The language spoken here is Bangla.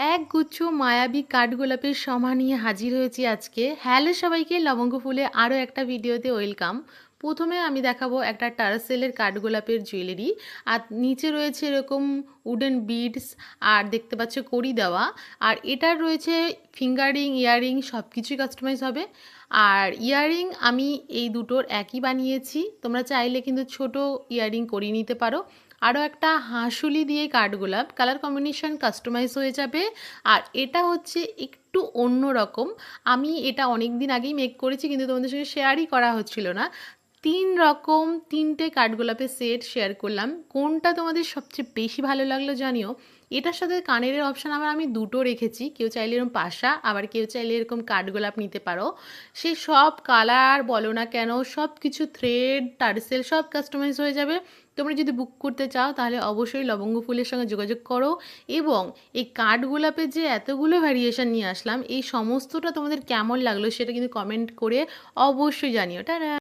এক গুচ্ছ মায়াবী কাঠগোলাপের সভা নিয়ে হাজির হয়েছি আজকে। হ্যালো সবাইকে, লবঙ্গ ফুলে আরও একটা ভিডিওতে ওয়েলকাম। প্রথমে আমি দেখাবো একটা টার্সেলের কাঠগোলাপের জুয়েলারি। আর নিচে রয়েছে এরকম উডেন বিডস, আর দেখতে পাচ্ছ কড়ি দেওয়া। আর এটার রয়েছে ফিঙ্গারিং, ইয়াররিং সব কিছুই কাস্টমাইজ হবে। আর ইয়াররিং আমি এই দুটোর একই বানিয়েছি, তোমরা চাইলে কিন্তু ছোট ইয়াররিং করিয়ে নিতে পারো। আরও একটা হাঁসুলি দিয়ে কাঠগোলাপ, কালার কম্বিনেশন কাস্টমাইজ হয়ে যাবে। আর এটা হচ্ছে একটু অন্য রকম। আমি এটা অনেক দিন আগেই মেক করেছি, কিন্তু তোমাদের সঙ্গে শেয়ারই করা হচ্ছিল না। 3 কাঠগোলাপের সেট শেয়ার করলাম, কোনটা তোমাদের সবচেয়ে বেশি ভালো লাগলো জানিও। এটার সাথে কানের অপশান আমি দুটো রেখেছি, কেউ চাইলে এরকম পাশা, আবার কেউ চাইলে এরকম কাঠগোলাপ নিতে পারো। সে সব কালার বলো না কেন, সব কিছু থ্রেড টার্সেল সব কাস্টমাইজ হয়ে যাবে। তোমরা যদি বুক করতে চাও তাহলে অবশ্যই লবঙ্গ ফুলের সঙ্গে যোগাযোগ করো। এবং এই কাঠগোলাপের যে এতগুলো ভ্যারিয়েশন নিয়ে আসলাম, এই সমস্তটা তোমাদের কেমন লাগলো সেটা কিন্তু কমেন্ট করে অবশ্যই জানিও। টাটা।